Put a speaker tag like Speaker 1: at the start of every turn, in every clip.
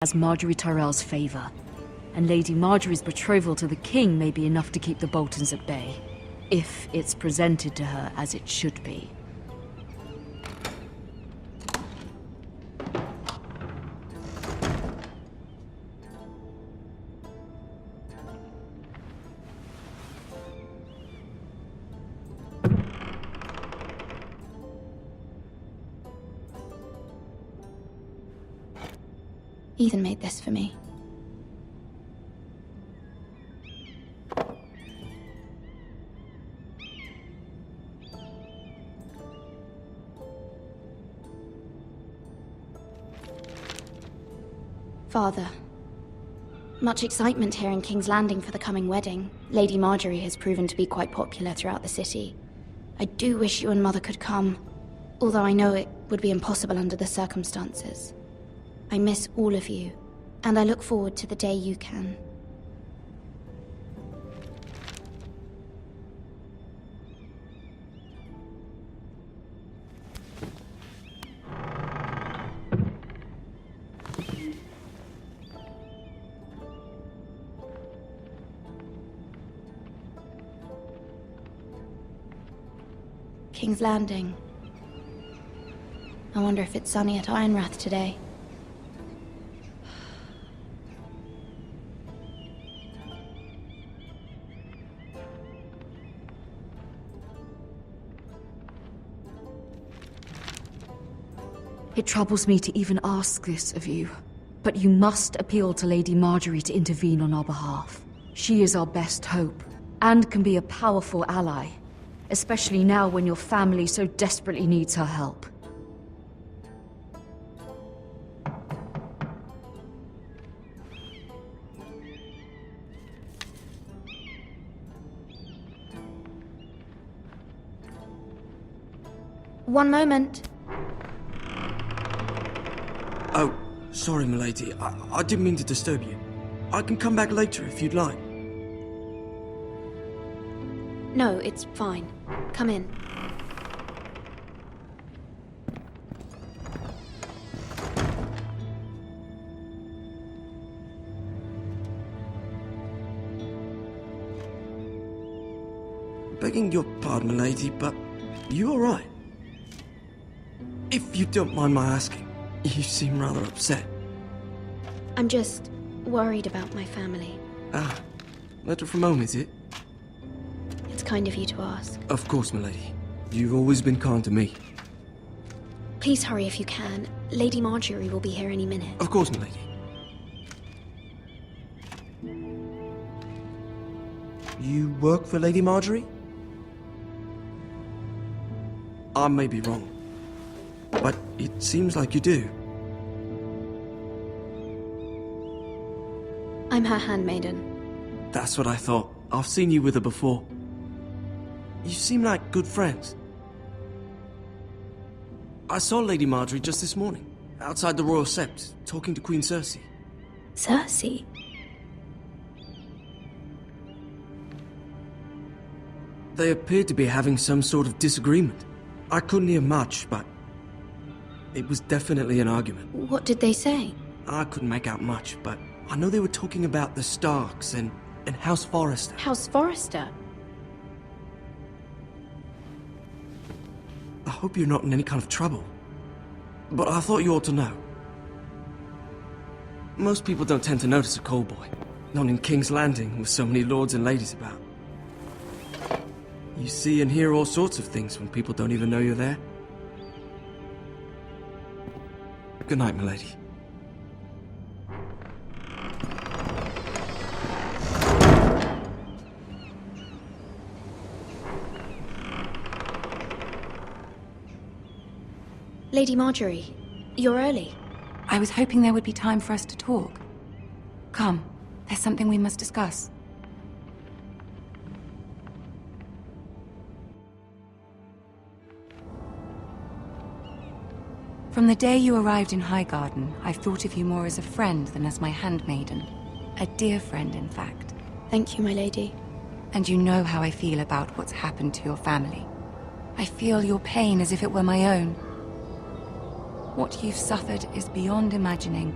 Speaker 1: has Margaery Tyrell's favor, and Lady Margaery's betrothal to the king may be enough to keep the Boltons at bay, if it's presented to her as it should be.
Speaker 2: Ethan made this for me. Father. Much excitement here in King's Landing for the coming wedding. Lady Margaery has proven to be quite popular throughout the city. I do wish you and Mother could come, although I know it would be impossible under the circumstances. I miss all of you, and I look forward to the day you can. King's Landing. I wonder if it's sunny at Ironrath today.
Speaker 1: It troubles me to even ask this of you, but you must appeal to Lady Margaery to intervene on our behalf. She is our best hope, and can be a powerful ally, especially now when your family so desperately needs her help.
Speaker 2: One moment.
Speaker 3: Oh, sorry, milady. I didn't mean to disturb you. I can come back later if you'd like.
Speaker 2: No, it's fine. Come in.
Speaker 3: Begging your pardon, milady, but you all right? If you don't mind my asking, you seem rather upset.
Speaker 2: I'm just worried about my family.
Speaker 3: Ah, letter from home, is it?
Speaker 2: It's kind of you to ask.
Speaker 3: Of course, milady. You've always been kind to me.
Speaker 2: Please hurry if you can. Lady Margaery will be here any minute.
Speaker 3: Of course, milady. You work for Lady Margaery? I may be wrong, but it seems like you do.
Speaker 2: I'm her handmaiden.
Speaker 3: That's what I thought. I've seen you with her before. You seem like good friends. I saw Lady Margaery just this morning, outside the Royal Sept, talking to Queen Cersei.
Speaker 2: Cersei?
Speaker 3: They appeared to be having some sort of disagreement. I couldn't hear much, but it was definitely an argument.
Speaker 2: What did they say?
Speaker 3: I couldn't make out much, but I know they were talking about the Starks and House Forrester.
Speaker 2: House Forrester?
Speaker 3: I hope you're not in any kind of trouble, but I thought you ought to know. Most people don't tend to notice a call boy, not in King's Landing with so many lords and ladies about. You see and hear all sorts of things when people don't even know you're there. Good night, milady.
Speaker 2: Lady Margaery, you're early.
Speaker 4: I was hoping there would be time for us to talk. Come, there's something we must discuss. From the day you arrived in Highgarden, I've thought of you more as a friend than as my handmaiden. A dear friend, in fact.
Speaker 2: Thank you, my lady.
Speaker 4: And you know how I feel about what's happened to your family. I feel your pain as if it were my own. What you've suffered is beyond imagining.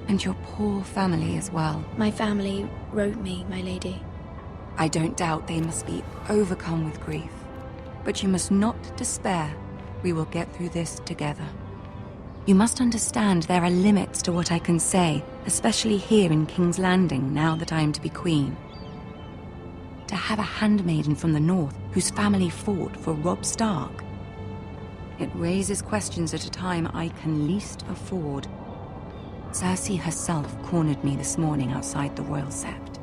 Speaker 4: And your poor family as well.
Speaker 2: My family wrote me, my lady.
Speaker 4: I don't doubt they must be overcome with grief. But you must not despair. We will get through this together. You must understand there are limits to what I can say, especially here in King's Landing, now that I am to be queen. To have a handmaiden from the north whose family fought for Robb Stark. It raises questions at a time I can least afford. Cersei herself cornered me this morning outside the Royal Sept.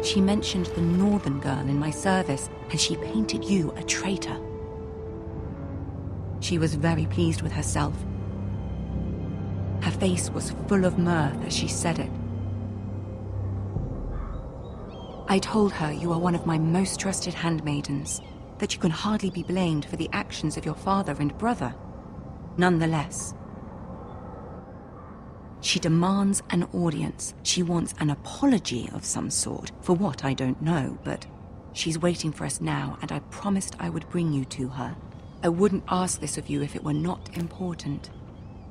Speaker 4: She mentioned the northern girl in my service, and she painted you a traitor. She was very pleased with herself. Her face was full of mirth as she said it. I told her you are one of my most trusted handmaidens, that you can hardly be blamed for the actions of your father and brother. Nonetheless, she demands an audience. She wants an apology of some sort, for what I don't know, but she's waiting for us now, and I promised I would bring you to her. I wouldn't ask this of you if it were not important.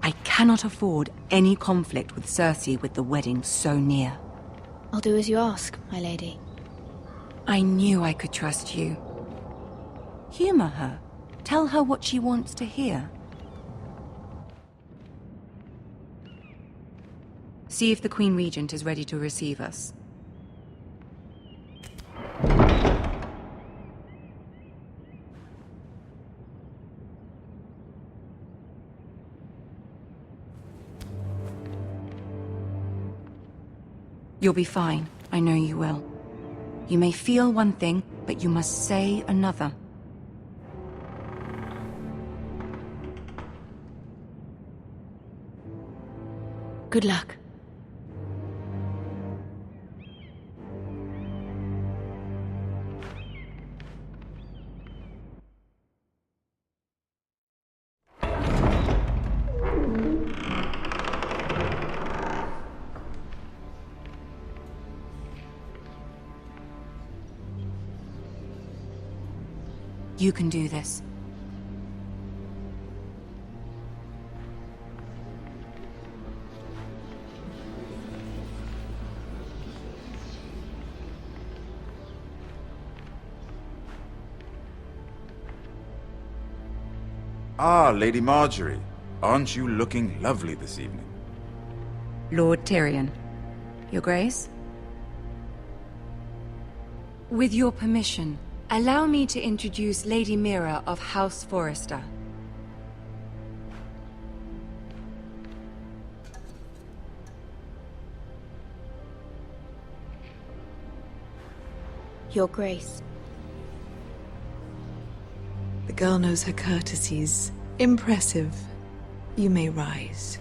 Speaker 4: I cannot afford any conflict with Cersei with the wedding so near.
Speaker 2: I'll do as you ask, my lady.
Speaker 4: I knew I could trust you. Humor her. Tell her what she wants to hear. See if the Queen Regent is ready to receive us. You'll be fine. I know you will. You may feel one thing, but you must say another.
Speaker 2: Good luck.
Speaker 4: You can do this.
Speaker 5: Ah, Lady Margaery. Aren't you looking lovely this evening?
Speaker 4: Lord Tyrion. Your Grace? With your permission, allow me to introduce Lady Mira of House Forrester.
Speaker 2: Your Grace.
Speaker 6: The girl knows her courtesies. Impressive. You may rise.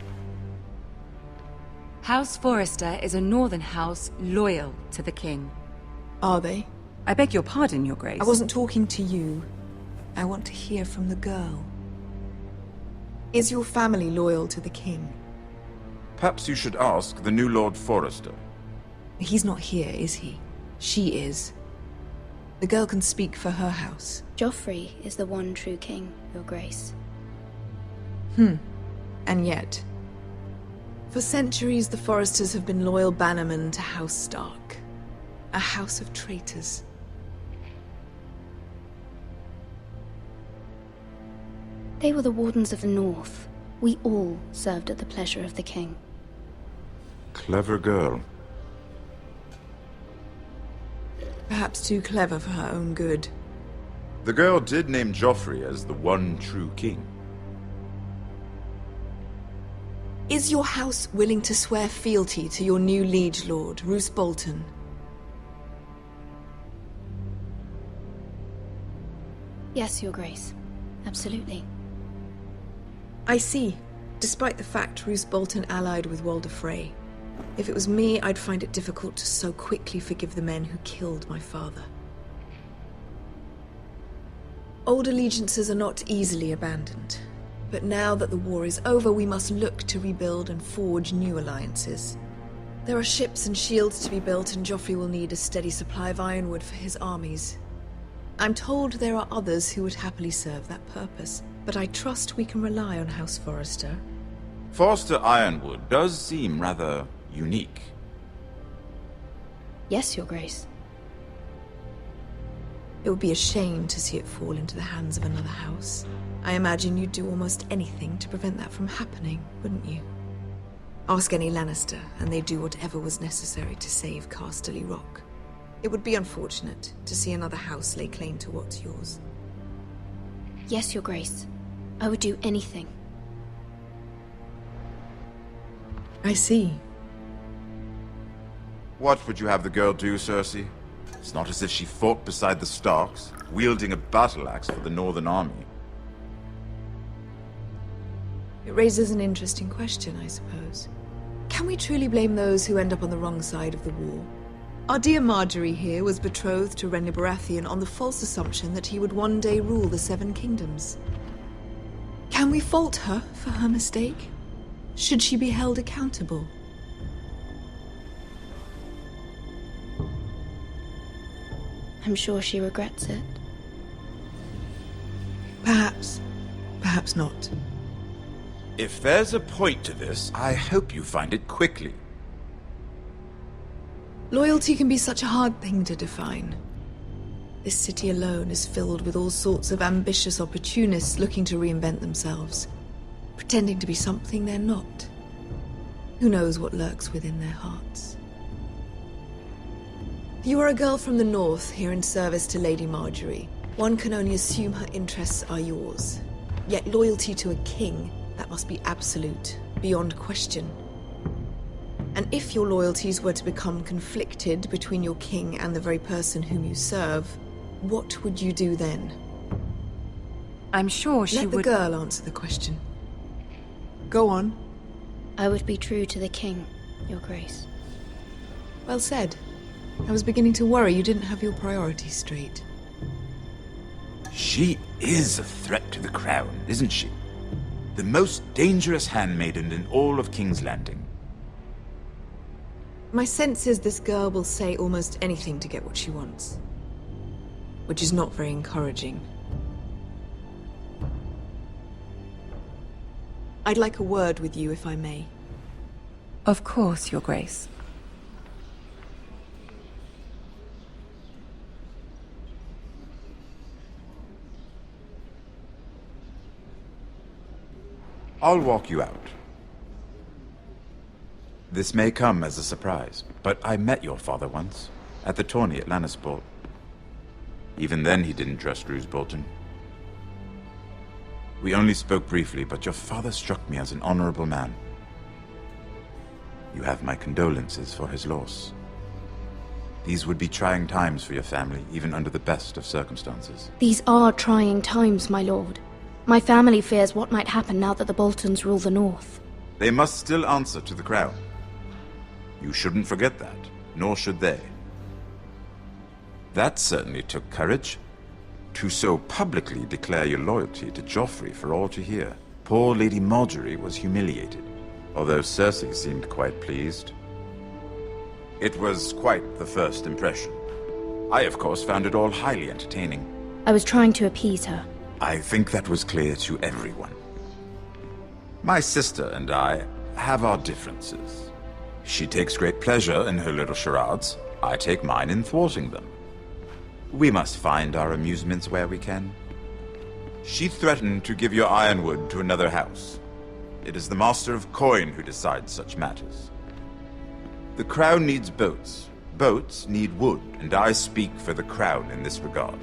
Speaker 4: House Forrester is a northern house loyal to the king.
Speaker 6: Are they?
Speaker 4: I beg your pardon, Your Grace.
Speaker 6: I wasn't talking to you. I want to hear from the girl. Is your family loyal to the king?
Speaker 5: Perhaps you should ask the new Lord Forrester.
Speaker 6: He's not here, is he? She is. The girl can speak for her house.
Speaker 2: Joffrey is the one true king, Your Grace.
Speaker 6: And yet, for centuries the Forresters have been loyal bannermen to House Stark. A house of traitors.
Speaker 2: They were the Wardens of the North. We all served at the pleasure of the king.
Speaker 5: Clever girl.
Speaker 6: Perhaps too clever for her own good.
Speaker 5: The girl did name Joffrey as the one true king.
Speaker 6: Is your house willing to swear fealty to your new liege lord, Roose Bolton?
Speaker 2: Yes, Your Grace. Absolutely.
Speaker 6: I see. Despite the fact Roose Bolton allied with Walder Frey. If it was me, I'd find it difficult to so quickly forgive the men who killed my father. Old allegiances are not easily abandoned. But now that the war is over, we must look to rebuild and forge new alliances. There are ships and shields to be built, and Joffrey will need a steady supply of ironwood for his armies. I'm told there are others who would happily serve that purpose. but I trust we can rely on House Forrester.
Speaker 5: Forster Ironwood does seem rather unique.
Speaker 2: Yes, Your Grace.
Speaker 6: It would be a shame to see it fall into the hands of another house. I imagine you'd do almost anything to prevent that from happening, wouldn't you? Ask any Lannister, and they'd do whatever was necessary to save Casterly Rock. It would be unfortunate to see another house lay claim to what's yours.
Speaker 2: Yes, Your Grace. I would do anything.
Speaker 6: I see.
Speaker 5: What would you have the girl do, Cersei? It's not as if she fought beside the Starks, wielding a battle axe for the Northern Army.
Speaker 6: It raises an interesting question, I suppose. Can we truly blame those who end up on the wrong side of the war? Our dear Marjorie here was betrothed to Renly Baratheon on the false assumption that he would one day rule the Seven Kingdoms. Can we fault her for her mistake? Should she be held accountable?
Speaker 2: I'm sure she regrets it.
Speaker 6: Perhaps. Perhaps not.
Speaker 5: If there's a point to this, I hope you find it quickly.
Speaker 6: Loyalty can be such a hard thing to define. This city alone is filled with all sorts of ambitious opportunists looking to reinvent themselves, pretending to be something they're not. Who knows what lurks within their hearts? You are a girl from the north, here in service to Lady Marjorie. One can only assume her interests are yours. Yet loyalty to a king, that must be absolute, beyond question. And if your loyalties were to become conflicted between your king and the very person whom you serve, what would you do then?
Speaker 4: I'm sure she
Speaker 6: would... Let the girl answer the question. Go on.
Speaker 2: I would be true to the king, Your Grace.
Speaker 6: Well said. I was beginning to worry you didn't have your priorities straight.
Speaker 5: She is a threat to the crown, isn't she? The most dangerous handmaiden in all of King's Landing.
Speaker 6: My sense is this girl will say almost anything to get what she wants. Which is not very encouraging. I'd like a word with you, if I may.
Speaker 4: Of course, Your Grace.
Speaker 5: I'll walk you out. This may come as a surprise, but I met your father once, at the tourney at Lannisport. Even then he didn't trust Roose Bolton. We only spoke briefly, but your father struck me as an honorable man. You have my condolences for his loss. These would be trying times for your family, even under the best of circumstances.
Speaker 2: These are trying times, my lord. My family fears what might happen now that the Boltons rule the North.
Speaker 5: They must still answer to the crown. You shouldn't forget that, nor should they. That certainly took courage. To so publicly declare your loyalty to Joffrey for all to hear. Poor Lady Marjorie was humiliated, although Cersei seemed quite pleased. It was quite the first impression. I, of course, found it all highly entertaining.
Speaker 2: I was trying to appease her.
Speaker 5: I think that was clear to everyone. My sister and I have our differences. She takes great pleasure in her little charades. I take mine in thwarting them. We must find our amusements where we can. She threatened to give your Ironwood to another house. It is the Master of Coin who decides such matters. The crown needs boats. Boats need wood, and I speak for the crown in this regard,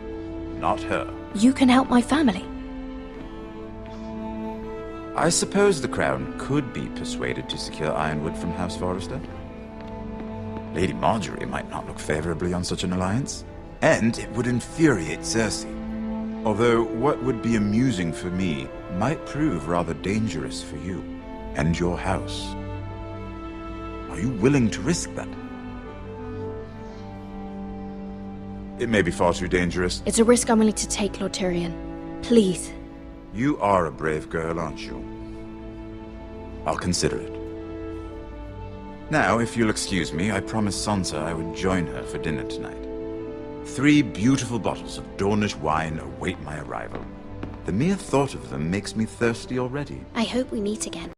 Speaker 5: not her.
Speaker 2: You can help my family.
Speaker 5: I suppose the crown could be persuaded to secure Ironwood from House Forrester. Lady Marjorie might not look favorably on such an alliance, and it would infuriate Cersei. Although what would be amusing for me might prove rather dangerous for you and your house. Are you willing to risk that? It may be far too dangerous.
Speaker 2: It's a risk I'm willing to take, Lord Tyrion. Please.
Speaker 5: You are a brave girl, aren't you? I'll consider it. Now, if you'll excuse me, I promised Sansa I would join her for dinner tonight. 3 beautiful bottles of Dornish wine await my arrival. The mere thought of them makes me thirsty already.
Speaker 2: I hope we meet again.